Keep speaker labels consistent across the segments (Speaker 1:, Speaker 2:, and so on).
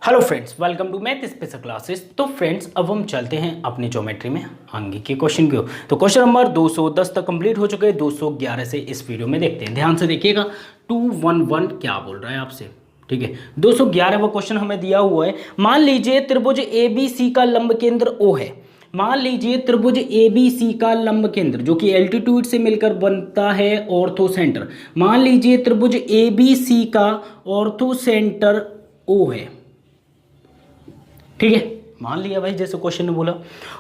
Speaker 1: Hello friends, welcome to math special classes. तो friends, अब हम चलते हैं अपनी ज्योमेट्री में आगे के क्वेश्चन की ओर। तो क्वेश्चन नंबर 210 तक कंप्लीट हो चुके हैं। 211 से इस वीडियो में देखते हैं, ध्यान से देखिएगा। 211 क्या बोल रहा है आपसे, ठीक है। 211वां क्वेश्चन हमें दिया हुआ है। मान लीजिए त्रिभुज ABC का लंब केंद्र O है। मान लीजिए त्रिभुज ABC का लंब केंद्र जो कि एल्टीट्यूड से मिलकर बनता है ऑर्थो सेंटर। मान लीजिए त्रिभुज ABC का ऑर्थो सेंटर O है, ठीक है। मान लिया भाई, जैसे क्वेश्चन ने बोला।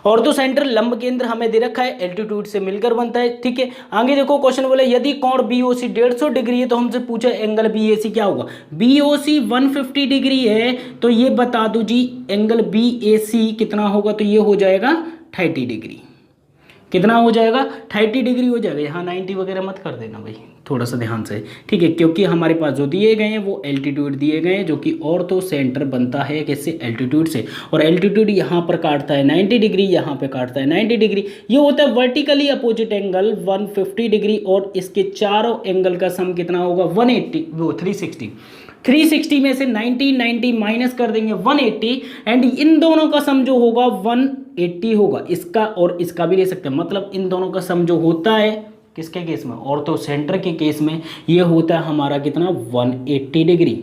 Speaker 1: ऑर्थो सेंटर लंब केंद्र हमें दे रखा है, एल्टीट्यूड से मिलकर बनता है, ठीक है। आगे देखो, क्वेश्चन बोला यदि कोण BOC 150 डिग्री है तो हमसे पूछा एंगल BAC क्या होगा। BOC 150 डिग्री है तो ये बता दो जी, एंगल BAC कितना होगा, तो ये हो जाएगा 30 डिग्री। कितना हो जाएगा, 30 डिग्री हो जाएगा। यहाँ 90 वगैरह मत कर देना भाई, थोड़ा सा ध्यान से, ठीक है। क्योंकि हमारे पास जो दिए गए हैं वो एल्टीट्यूड दिए गए हैं, जो कि ऑर्थो सेंटर बनता है किससे, एल्टीट्यूड से। और एल्टीट्यूड यहाँ पर काटता है 90 डिग्री, यहाँ पे काटता है 90 डिग्री। ये होता है वर्टिकली अपोजिट एंगल 150 डिग्री, और इसके चारों एंगल का सम कितना होगा, 180, वो 360 में से 90 माइनस कर देंगे 180, एंड इन दोनों का सम जो होगा 180 होगा। इसका और इसका भी ले सकते हैं, मतलब इन दोनों का सम जो होता है किसके केस में, ऑर्थो सेंटर के केस में, ये होता है हमारा कितना, 180 डिग्री।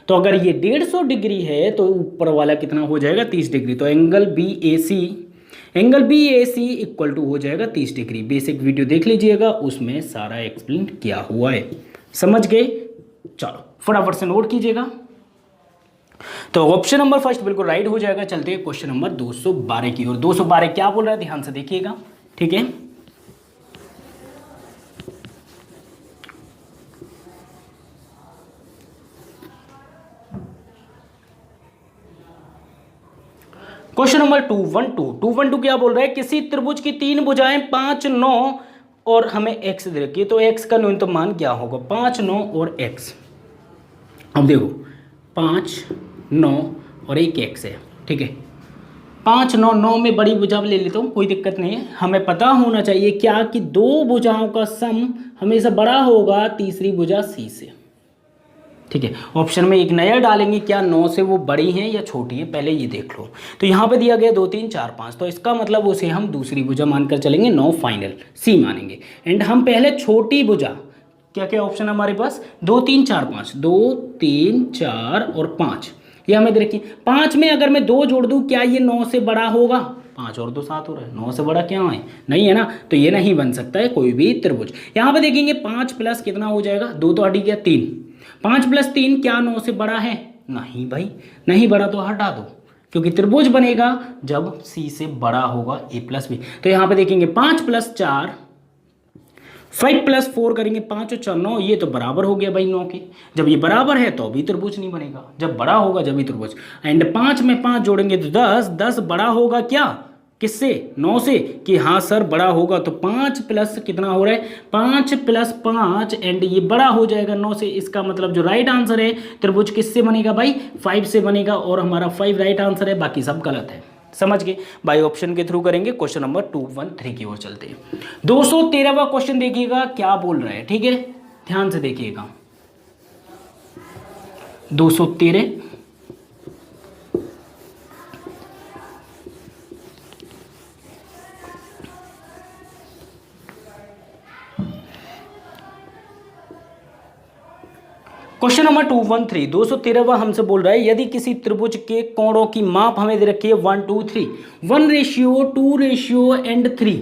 Speaker 1: तो अगर ये 150 डिग्री है तो ऊपर वाला कितना हो जाएगा, 30 डिग्री। तो एंगल BAC इक्वल टू हो जाएगा 30 डिग्री। बेसिक वीडियो देख लीजिएगा, उसमें सारा एक्सप्लेन किया हुआ है, समझ गए। चलो फटाफट से नोट कीजिएगा। तो ऑप्शन नंबर फर्स्ट बिल्कुल राइट हो जाएगा। चलते हैं क्वेश्चन नंबर 212 की ओर। 212 क्या बोल रहा है, ध्यान से देखिएगा, ठीक है। क्वेश्चन नंबर 212 क्या बोल रहा है, किसी त्रिभुज की 3 भुजाएं 5, 9 और हमें x दे रखी है। तो x का न्यूनतम मान क्या होगा, 5, 9 और x। अब देखो 5, 9 और एक x है, ठीक है। 5, 9, 9 में बड़ी भुजा ले लेता हूँ, कोई दिक्कत नहीं है। हमें पता होना चाहिए क्या कि दो भुजाओं का सम हमेशा बड़ा होगा तीसरी भुजा C से, ठीक है। ऑप्शन में एक नया डालेंगे, क्या 9 से वो बड़ी हैं या छोटी है, पहले ये देख लो। तो यहाँ पे दिया गया 2, 3, 4, 5, तो इसका मतलब उसे हम दूसरी भुजा मानकर चलेंगे, 9 फाइनल, C मानेंगे। एंड हम पहले छोटी भुजा, क्या क्या ऑप्शन हमारे पास, 2, 3, 4, 5, 2, 3, 4 और 5, ये हमें देखिए। 5 में अगर मैं 2 जोड़ दूँ, क्या ये 9 से बड़ा होगा, 5 और 2 7 हो रहा है, 9 से बड़ा क्या है, नहीं है ना। तो ये नहीं बन सकता है कोई भी त्रिभुज। यहाँ पे देखेंगे 5 प्लस कितना हो जाएगा, 2 तो हट गया, 3, 5 प्लस 3 क्या 9 से बड़ा है, नहीं भाई, नहीं बड़ा, तो हटा दो, क्योंकि त्रिभुज बनेगा जब C से बड़ा होगा A प्लस B। तो यहाँ पे देखेंगे 5 प्लस 4, 5 प्लस 4 करेंगे, 5 और 4 9, ये तो बराबर हो गया भाई 9 के। जब ये बराबर है तो भी त्रिभुज नहीं बनेगा, जब बड़ा होगा जब भी त्रिभुज। एंड 5 में 5 जोड़ेंगे तो 10, 10 बड़ा होगा क्या, किससे, 9 से, कि हाँ सर बड़ा होगा। तो 5 प्लस कितना हो रहा है, 5 प्लस 5, एंड ये बड़ा हो जाएगा 9 से। इसका मतलब जो राइट आंसर है त्रिभुज किससे बनेगा भाई, 5 से बनेगा, और हमारा 5 राइट आंसर है, बाकी सब गलत है, समझ गए। बाय ऑप्शन के थ्रू करेंगे। क्वेश्चन नंबर 213 की ओर चलते हैं। 213वां क्वेश्चन देखिएगा क्या बोल रहा है, ठीक है, ध्यान से देखिएगा। 213, क्वेश्चन नंबर 213 हमसे बोल रहा है, यदि किसी त्रिभुज के कोणों की माप हमें दे रखी है 1, 2, 3, 1:2 एंड 3।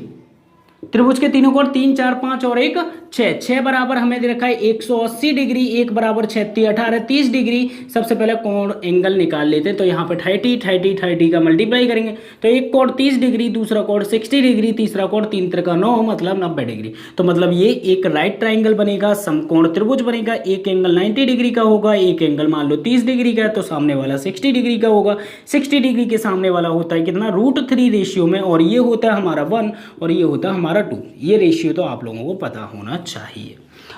Speaker 1: त्रिभुज के तीनों कोण 3, 4, 5 और एक 6 बराबर हमें दे रखा है 180 डिग्री, एक बराबर 36, 18, 30 डिग्री। सबसे पहले कोण एंगल निकाल लेते हैं। तो यहाँ पे 30 का मल्टीप्लाई करेंगे, तो एक कोण 30 डिग्री, दूसरा कोण 60 डिग्री, तीसरा कोण 3 त्रिका 9, मतलब 90 डिग्री। तो मतलब ये एक राइट ट्राइंगल बनेगा, समकोण त्रिभुज बनेगा। एक एंगल 90 डिग्री का होगा, एक एंगल मान लो 30 डिग्री का है, तो सामने वाला 60 डिग्री का होगा। 60 डिग्री के सामने वाला होता है कितना, √3 रेशियो में, और ये होता है हमारा 1 और ये होता है हमारा 2। ये रेशियो तो आप लोगों को पता होना चाहिए।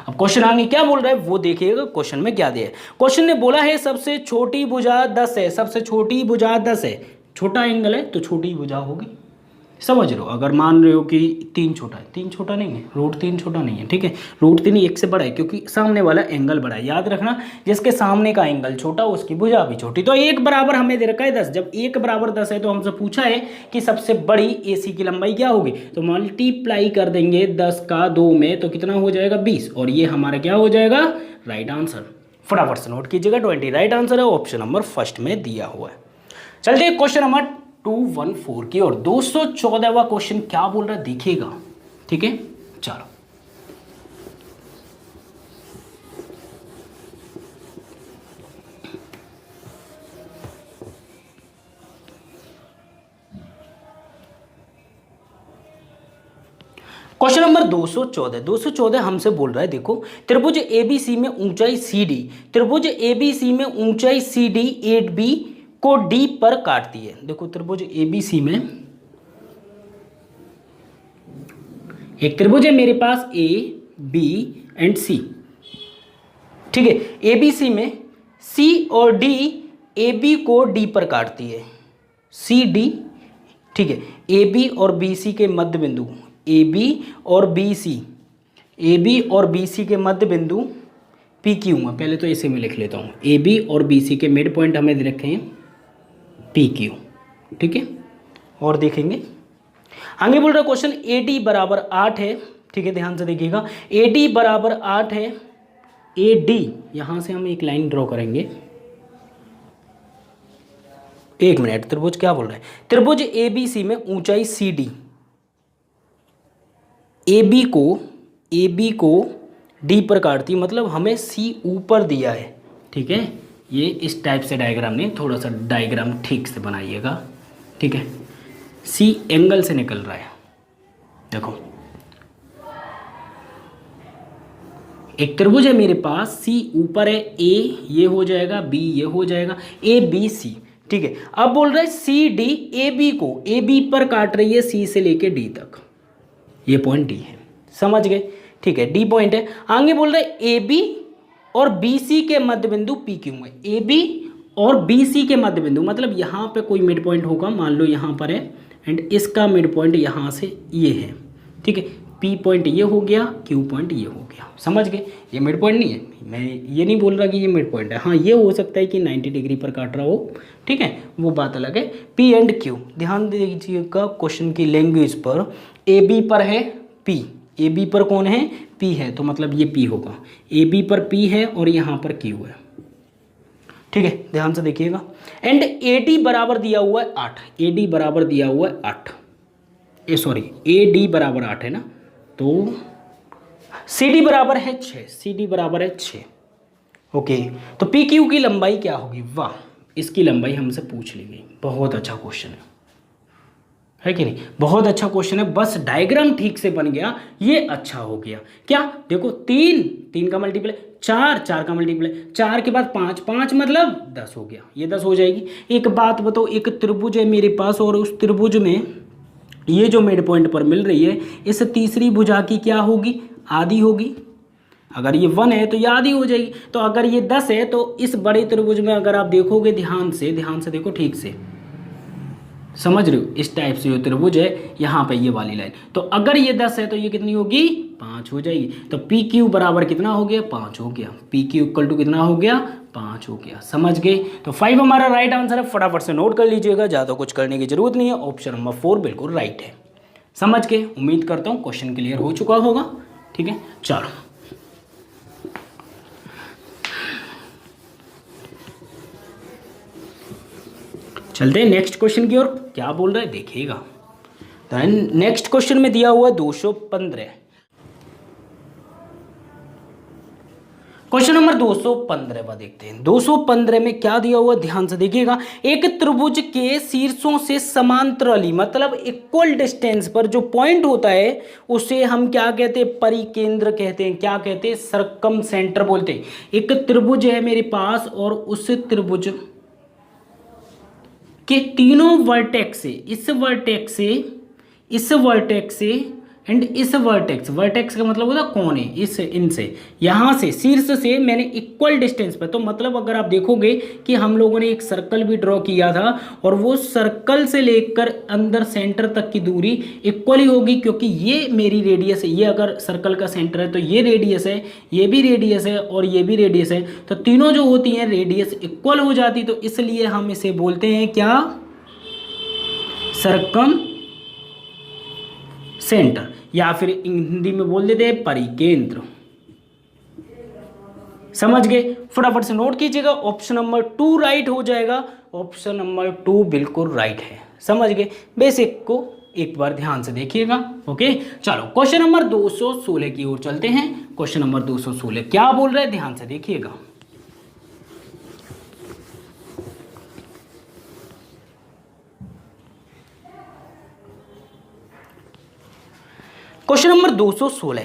Speaker 1: अब क्वेश्चन आगे क्या बोल रहा है वो देखिएगा। क्वेश्चन में क्या दिया है, क्वेश्चन ने बोला है सबसे छोटी भुजा 10 है, सबसे छोटी भुजा 10 है, छोटा एंगल है तो छोटी भुजा होगी। समझ रहे हो। अगर मान रहे हो कि 3 छोटा है, 3 छोटा नहीं है, रूट 3 छोटा नहीं है, ठीक है, रूट 3 1 से बड़ा है क्योंकि सामने वाला एंगल बड़ा है। याद रखना जिसके सामने का एंगल छोटा उसकी भुजा भी छोटी। तो 1 बराबर हमें दे रखा है 10। जब 1 बराबर 10 है तो हमसे पूछा है कि सबसे बड़ी AC की लंबाई क्या होगी, तो मल्टीप्लाई कर देंगे 10 का 2 में तो कितना हो जाएगा 20, और ये हमारा क्या हो जाएगा राइट आंसर। फटाफट से नोट कीजिएगा 20 राइट आंसर है, ऑप्शन नंबर फर्स्ट में दिया हुआ है। चलते हैं क्वेश्चन नंबर 214 की और 214वां क्वेश्चन क्या बोल रहा है देखिएगा, ठीक है। चलो क्वेश्चन नंबर 214 हमसे बोल रहा है, देखो त्रिभुज ABC में ऊंचाई CD, त्रिभुज ABC में ऊंचाई CD 8B को D पर काटती है। देखो त्रिभुज ABC में एक त्रिभुज है मेरे पास A B एंड C, ठीक है। ABC में C और D AB को D पर काटती है, CD, ठीक है। AB और BC के मध्य बिंदु, AB और BC के मध्य बिंदु PQ है। पहले तो इसे मैं लिख लेता हूँ, AB और BC के मिड पॉइंट हमें दे रखे हैं PQ, ठीक है। और देखेंगे आगे बोल रहा क्वेश्चन AD बराबर 8 है, ठीक है, ध्यान से देखिएगा। AD बराबर 8 है, AD यहां से हम एक लाइन ड्रॉ करेंगे। एक मिनट, त्रिभुज क्या बोल रहा है, त्रिभुज ABC में ऊंचाई CD, AB को D पर काटती, मतलब हमें C ऊपर दिया है, ठीक है। ये इस टाइप से डायग्राम नहीं, थोड़ा सा डायग्राम ठीक से बनाइएगा, ठीक है। C एंगल से निकल रहा है, देखो एक त्रिभुज है मेरे पास, C ऊपर है, A ये हो जाएगा, B ये हो जाएगा, ABC, ठीक है। अब बोल रहा है CD AB को AB पर काट रही है, C से लेके D तक, ये पॉइंट D है, समझ गए, ठीक है, D पॉइंट है। आगे बोल रहे हैं AB और BC के मध्य बिंदु PQ में, AB और BC के मध्य बिंदु मतलब यहाँ पे कोई मिड पॉइंट होगा, मान लो यहाँ पर है एंड इसका मिड पॉइंट यहाँ से ये है, ठीक है। P पॉइंट ये हो गया, Q पॉइंट ये हो गया, समझ गए। ये मिड पॉइंट नहीं है, मैं ये नहीं बोल रहा कि ये मिड पॉइंट है, हाँ ये हो सकता है कि 90 डिग्री पर काट रहा हो, ठीक है, वो बात अलग है। P एंड Q, ध्यान दीजिएगा क्वेश्चन की लैंग्वेज पर, AB पर है P, AB पर कौन है P है, तो मतलब ये P होगा, AB पर P है और यहाँ पर Q है, ठीक है, ध्यान से देखिएगा। एंड AD बराबर दिया हुआ है 8, AD बराबर दिया हुआ है 8, AD बराबर 8 है ना, तो CD बराबर है 6, CD बराबर है 6, ओके। तो PQ की लंबाई क्या होगी, वाह इसकी लंबाई हमसे पूछ ली गई, बहुत अच्छा क्वेश्चन है कि नहीं, बहुत अच्छा क्वेश्चन है। बस डायग्राम ठीक से बन गया, ये अच्छा हो गया। क्या देखो 3 का मल्टीप्लाई 4 का मल्टीप्लाई 4 के बाद 5 मतलब 10 हो गया, ये 10 हो जाएगी। एक बात बताओ, एक त्रिभुज है मेरे पास और उस त्रिभुज में ये जो मिड पॉइंट पर मिल रही है, इस तीसरी भुजा की क्या होगी, आधी होगी। अगर ये 1 है तो ये आधी हो जाएगी, तो अगर ये 10 है तो इस बड़े त्रिभुज में अगर आप देखोगे ध्यान से देखो ठीक से, समझ रहे हो, इस टाइप से जो त्रिभुज है यहाँ पे ये वाली लाइन, तो अगर ये 10 है तो ये कितनी होगी 5 हो जाएगी। तो PQ बराबर कितना हो गया 5 हो गया, PQ इक्वल टू कितना हो गया 5 हो गया, समझ गए। तो 5 हमारा राइट आंसर है, फटाफट से नोट कर लीजिएगा, ज़्यादा कुछ करने की जरूरत नहीं है, ऑप्शन नंबर 4 बिल्कुल राइट है, समझ गए। उम्मीद करता हूँ क्वेश्चन क्लियर हो चुका होगा, ठीक है। चलो चलते हैं नेक्स्ट क्वेश्चन की ओर, क्या बोल रहा है देखिएगा। नेक्स्ट क्वेश्चन में दिया हुआ 215, क्वेश्चन नंबर 215 देखते हैं। 215 में क्या दिया हुआ ध्यान से देखिएगा। एक त्रिभुज के शीर्षों से समांतराली मतलब इक्वल डिस्टेंस पर जो पॉइंट होता है उसे हम क्या कहते हैं, परिकेंद्र कहते हैं। क्या कहते हैं, सर्कम सेंटर बोलते हैं। एक त्रिभुज है मेरे पास और उस त्रिभुज के तीनों वर्टेक्स से इस वर्टेक्स से एंड इस वर्टेक्स, वर्टेक्स का मतलब होता है कोने, इस इनसे यहाँ से शीर्ष से मैंने इक्वल डिस्टेंस पर, तो मतलब अगर आप देखोगे कि हम लोगों ने एक सर्कल भी ड्रॉ किया था और वो सर्कल से लेकर अंदर सेंटर तक की दूरी इक्वल ही होगी, क्योंकि ये मेरी रेडियस है, ये अगर सर्कल का सेंटर है तो ये रेडियस है, ये भी रेडियस है और ये भी रेडियस है, तो तीनों जो होती हैं रेडियस इक्वल हो जाती, तो इसलिए हम इसे बोलते हैं क्या, सर्कम सेंटर, या फिर हिंदी में बोल देते हैं परिकेंद्र। समझ गए? फटाफट से नोट कीजिएगा, ऑप्शन नंबर 2 राइट हो जाएगा, ऑप्शन नंबर 2 बिल्कुल राइट है। समझ गए? बेसिक को एक बार ध्यान से देखिएगा। ओके, चलो क्वेश्चन नंबर 216 की ओर चलते हैं। क्वेश्चन नंबर 216 क्या बोल रहे हैं, ध्यान से देखिएगा। क्वेश्चन नंबर 216,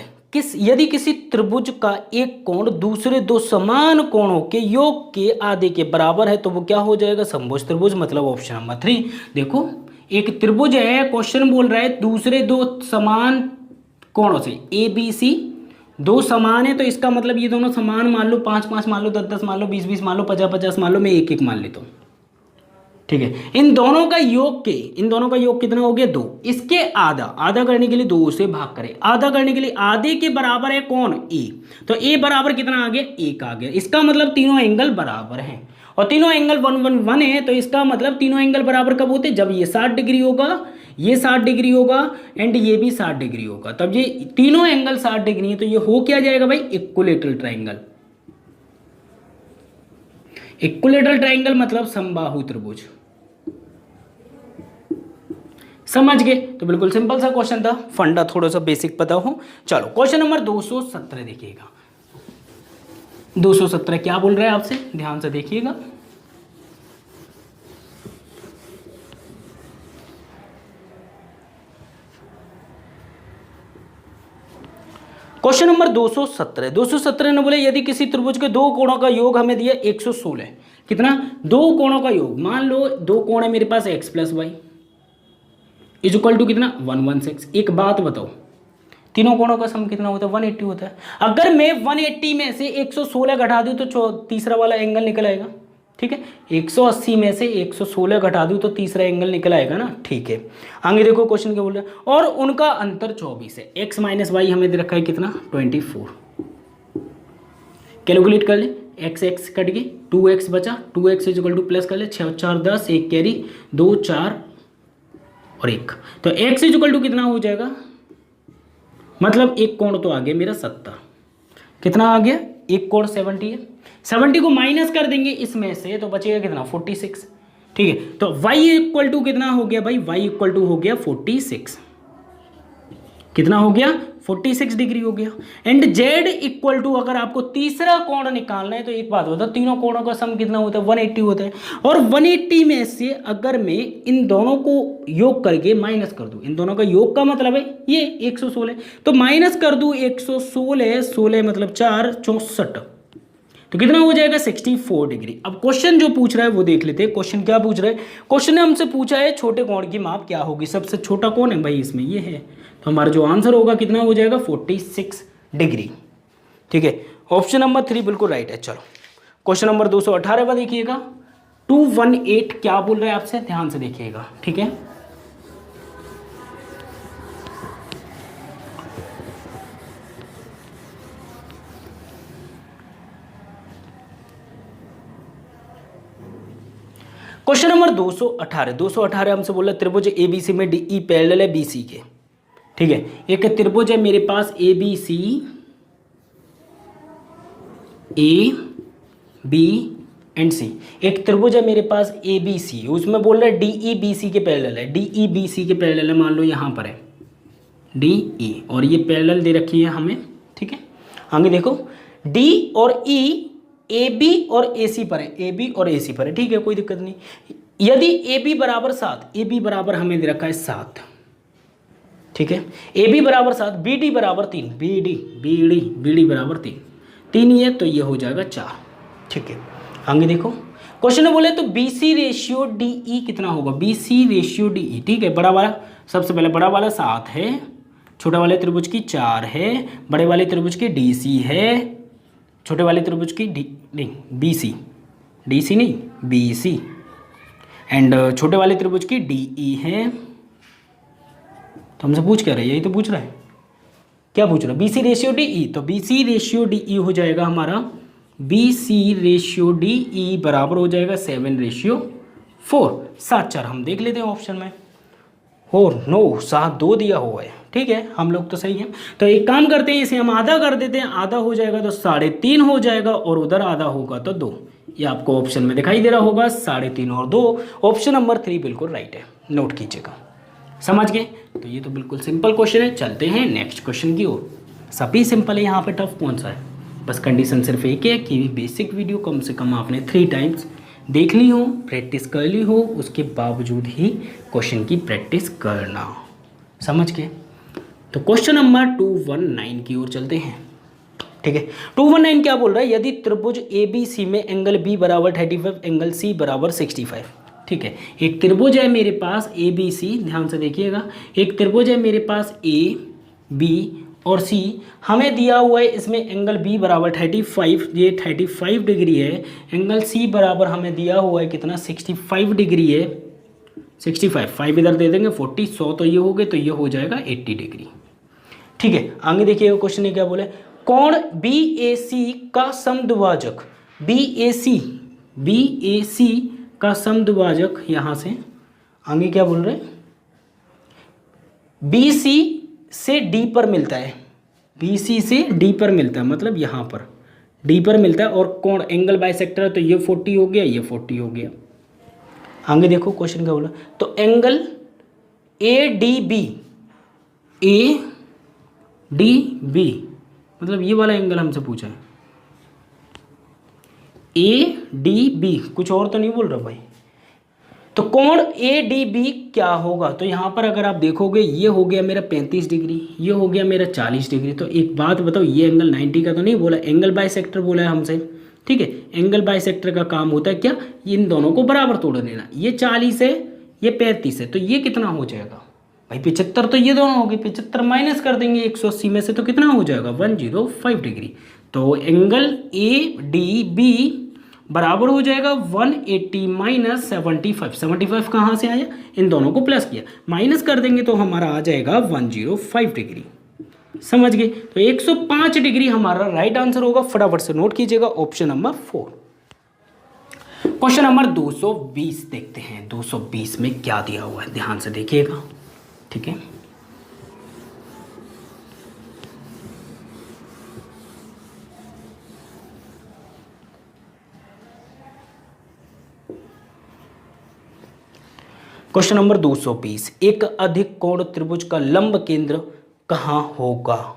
Speaker 1: यदि किसी त्रिभुज का एक कोण दूसरे दो समान कोणों के योग के आधे के बराबर है तो वो क्या हो जाएगा, समभुज त्रिभुज, मतलब ऑप्शन नंबर 3। देखो एक त्रिभुज है, क्वेश्चन बोल रहा है दूसरे दो समान कोणों से, ए बी सी दो समान है, तो इसका मतलब ये दोनों समान मान लो, 5 5 मान लो, 10 10 मान लो, 20 20 मान लो, 50 50 मान लो, मैं 1 1 मान लेता हूँ। ठीक है, इन दोनों का योग कितना हो गया, 2। इसके आधा करने के लिए 2 से भाग करें, आधा करने के लिए आधे के बराबर है कौन, ए, तो ए बराबर कितना आ गया, 1 आ गया। इसका मतलब तीनों एंगल बराबर हैं और तीनों एंगल 1 1 1 है, तो इसका मतलब तीनों एंगल बराबर कब होते हैं, जब ये 60 डिग्री होगा, ये 60 डिग्री होगा एंड ये भी 60 डिग्री होगा, तब ये तीनों एंगल 60 डिग्री है, तो ये हो क्या जाएगा भाई, इक्विलेटरल ट्राइंगल। इक्विलेटरल ट्राइंगल मतलब समबाहु त्रिभुज। समझ गए? तो बिल्कुल सिंपल सा क्वेश्चन था, फंडा थोड़ा सा बेसिक पता हो। चलो क्वेश्चन नंबर 217 देखिएगा। 217 क्या बोल रहा है आपसे, ध्यान से देखिएगा। क्वेश्चन नंबर 217 ने बोले यदि किसी त्रिभुज के दो कोणों का योग हमें दिया 116, कितना, दो कोणों का योग, मान लो दो कोण है मेरे पास x + y is equal to कितना, 116। एक बात बताओ, तीनों कोणों का सम कितना होता है, 180 होता है। अगर मैं 180 में से 116 घटा दूं तो तीसरा वाला एंगल निकल आएगा। ठीक है, 180 में से 116 घटा दूं तो तीसरा एंगल निकल आएगा ना। ठीक है, आगे देखो क्वेश्चन क्या बोल रहा है, और उनका अंतर 24 है। x - y हमें दे रखा है कितना, 24। कैलकुलेट कर ले, x कट गई, 2x बचा, 2x is equal two plus कर ले, 6 4 10, 1 कैरी, 2 4 और 1, तो x इज इक्वल टू कितना हो जाएगा, मतलब एक कोण तो आ गया मेरा 70, कितना आ गया, एक कोण 70 है, 70 को माइनस कर देंगे इसमें से तो बचेगा कितना, 46। ठीक है, तो y इक्वल टू कितना हो गया भाई, y इक्वल टू हो गया 46, कितना हो गया, 46 डिग्री हो गया। एंड z इक्वल टू, अगर आपको तीसरा कोण निकालना है तो एक बात होता है, तीनों कोणों का सम कितना होता है, 180 होता है, और 180 में से अगर मैं इन दोनों को योग करके माइनस कर दूं, इन दोनों का योग का मतलब है ये 116, तो माइनस कर दूं 116, 16 मतलब 4 64, तो कितना हो जाएगा, 64 डिग्री। अब क्वेश्चन जो पूछ रहा है वो देख लेते हैं। क्वेश्चन क्या पूछ रहा है, क्वेश्चन ने हमसे पूछा है छोटे कोण की माप क्या होगी, सबसे छोटा कौन है भाई इसमें, ये है, तो हमारा जो आंसर होगा कितना हो जाएगा, 46 डिग्री। ठीक है, ऑप्शन नंबर 3 बिल्कुल राइट है। चलो क्वेश्चन नंबर 218 पर देखिएगा, 218 क्या बोल रहा है आपसे, ध्यान से देखिएगा। ठीक है, क्वेश्चन नंबर 218 हमसे बोला त्रिभुज एबीसी में डीई पैरेलल है बीसी के। ठीक है, एक त्रिभुज है मेरे पास एबीसी, ए बी एंड सी, एक त्रिभुज है मेरे पास एबीसी, उसमें बोल रहा है डीई बीसी के पैरेलल है, डीई बीसी के पैरेलल है, मान लो यहाँ पर है डीई और ये पैरेलल दे रखी है हमें। ठीक है, आगे देखो डी और ई ए बी और ए सी पर है, ए बी और ए सी पर है। ठीक है, कोई दिक्कत नहीं। यदि ए बी बराबर 7, ए बी बराबर हमें दे रखा है 7। ठीक है, ए बी बराबर 7, बी डी बराबर 3, बी डी बराबर 3 ही है, तो ये हो जाएगा 4। ठीक है, आगे देखो क्वेश्चन में बोले तो B C ratio D E कितना होगा, B C ratio D E. ठीक है, बड़ा वाला, सबसे पहले बड़ा वाला 7 है, छोटे वाले त्रिभुज की 4 है, बड़े वाले त्रिभुज की DC है, छोटे वाले त्रिभुज की नहीं BC, DC नहीं BC, एंड छोटे वाले त्रिभुज की DE है। तो हमसे पूछ क्या रहा है, यही तो पूछ रहा है, क्या पूछ रहा है, BC रेशियो DE। तो BC रेशियो DE हो जाएगा हमारा, BC रेशियो DE बराबर हो जाएगा 7:4। 7:4 हम देख लेते हैं ऑप्शन में, और 9 7:2 दिया हुआ है। ठीक है, हम लोग तो सही हैं। तो एक काम करते हैं, इसे हम आधा कर देते हैं, आधा हो जाएगा तो 3.5 हो जाएगा, और उधर आधा होगा तो 2। ये आपको ऑप्शन में दिखाई दे रहा होगा, 3.5 और 2। ऑप्शन नंबर 3 बिल्कुल राइट है, नोट कीजिएगा। समझ गए? तो ये तो बिल्कुल सिंपल क्वेश्चन है। चलते हैं नेक्स्ट क्वेश्चन की ओर। सभी सिंपल है, यहाँ पे टफ कौन सा है? बस कंडीशन सिर्फ एक है कि बेसिक वीडियो कम से कम आपने 3 टाइम्स देख ली हो, प्रैक्टिस कर ली हो, उसके बावजूद ही क्वेश्चन की प्रैक्टिस करना। समझ गए? तो क्वेश्चन नंबर 219 की ओर चलते हैं। ठीक है, 219 क्या बोल रहा है? यदि त्रिभुज ABC में एंगल B बराबर 35, एंगल C बराबर 65। ठीक है, एक त्रिभुज है मेरे पास ABC, ध्यान से देखिएगा, एक त्रिभुज है मेरे पास A, B और C। हमें दिया हुआ है इसमें एंगल B बराबर 35, ये 35 डिग्री है। एंगल C बराबर हमें दिया हुआ है कितना, 65 डिग्री है। 65, 5 इधर दे देंगे, 40, 100 तो ये हो गए, तो ये हो जाएगा 80 डिग्री। ठीक है, आगे देखिएगा क्वेश्चन ने क्या बोले, कोण BAC का समद्विभाजक, BAC का समद्विभाजक, यहां से आगे क्या बोल रहे हैं, BC से D पर मिलता है, BC से D पर मिलता है, मतलब यहां पर D पर मिलता है, और कोण एंगल बाइसेक्टर है, तो ये 40 हो गया, ये 40 हो गया। आगे देखो क्वेश्चन क्या बोला, तो एंगल ADB, ADB मतलब ये वाला एंगल हमसे पूछा है, ADB, कुछ और तो नहीं बोल रहा भाई। तो कोण ADB क्या होगा? तो यहाँ पर अगर आप देखोगे, ये हो गया मेरा 35 डिग्री, ये हो गया मेरा 40 डिग्री। तो एक बात बताओ, ये एंगल 90 का तो नहीं बोला, एंगल बाइसेक्टर बोला है हमसे। ठीक है, एंगल बाइसेक्टर का काम होता है क्या, इन दोनों को बराबर तोड़ देना। ये 40 है, ये 35 है, तो ये कितना हो जाएगा भाई, 75। तो ये दोनों हो गए, 75 माइनस कर देंगे 180 में से, तो कितना हो जाएगा, 105 डिग्री। तो एंगल ADB बराबर हो जाएगा 180 माइनस 75। 75 कहाँ से आया, इन दोनों को प्लस किया, माइनस कर देंगे तो हमारा आ जाएगा 105 डिग्री। समझ गए? तो 105 डिग्री हमारा राइट आंसर होगा। फटाफट से नोट कीजिएगा, ऑप्शन नंबर 4। क्वेश्चन नंबर 220 देखते हैं। 220 में क्या दिया हुआ है, ध्यान से देखिएगा। ठीक है, क्वेश्चन नंबर 220, एक अधिक कोण त्रिभुज का लंब केंद्र कहाँ होगा?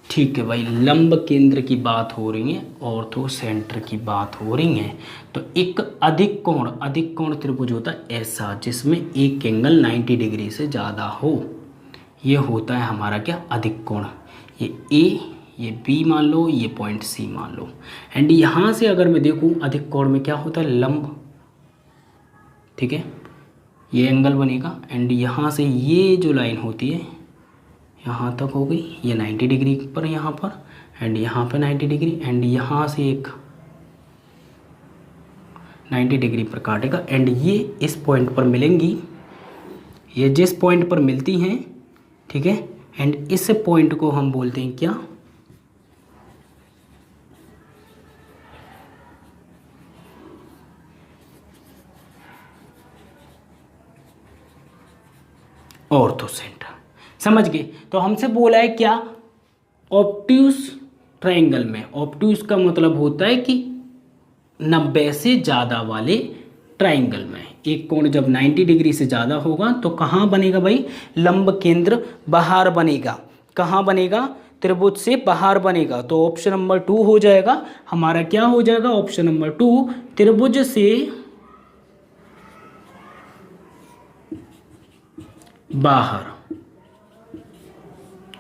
Speaker 1: ठीक है भाई, लंब केंद्र की बात हो रही है, ऑर्थो सेंटर की बात हो रही है। तो एक अधिक कोण त्रिभुज होता है ऐसा जिसमें एक एंगल 90 डिग्री से ज़्यादा हो। ये होता है हमारा क्या, अधिक कोण। ये A, ये B मान लो, ये पॉइंट C मान लो। एंड यहाँ से अगर मैं देखूँ, अधिक कोण में क्या होता है, लंब। ठीक है, ये एंगल बनेगा, एंड यहाँ से ये जो लाइन होती है यहाँ तक हो गई, ये 90 डिग्री पर यहाँ पर, एंड यहाँ पर 90 डिग्री, एंड यहाँ से एक 90 डिग्री पर काटेगा, एंड ये इस पॉइंट पर मिलेंगी, ये जिस पॉइंट पर मिलती हैं। ठीक है, एंड इस पॉइंट को हम बोलते हैं क्या, ऑर्थो सेंटर। समझ गए? तो हमसे बोला है क्या, ऑब्ट्यूस ट्रायंगल में। ऑब्ट्यूस का मतलब होता है कि 90 से ज़्यादा वाले ट्रायंगल में एक कोण जब 90 डिग्री से ज़्यादा होगा तो कहाँ बनेगा भाई, लंब केंद्र बाहर बनेगा। कहाँ बनेगा, त्रिभुज से बाहर बनेगा। तो ऑप्शन नंबर 2 हो जाएगा हमारा, क्या हो जाएगा, ऑप्शन नंबर 2, त्रिभुज से बाहर।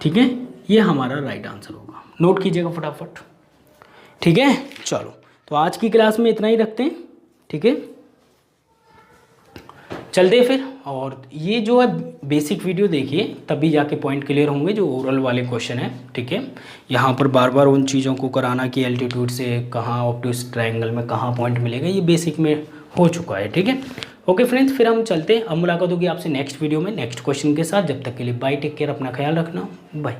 Speaker 1: ठीक है, ये हमारा राइट आंसर होगा। नोट कीजिएगा फटाफट। ठीक है, चलो तो आज की क्लास में इतना ही रखते हैं। ठीक है, चलते फिर। और ये जो है बेसिक वीडियो देखिए, तभी जाके पॉइंट क्लियर होंगे जो ओरल वाले क्वेश्चन है, ठीक है। यहाँ पर बार बार उन चीज़ों को कराना कि एल्टीट्यूड से कहाँ ऑब्ट्यूज ट्रायंगल में कहाँ पॉइंट मिलेगा, ये बेसिक में हो चुका है, ठीक है। ओके फ्रेंड्स, फिर हम चलते हैं, अब मुलाकात होगी आपसे नेक्स्ट वीडियो में नेक्स्ट क्वेश्चन के साथ। जब तक के लिए बाय, टेक केयर, अपना ख्याल रखना, बाय।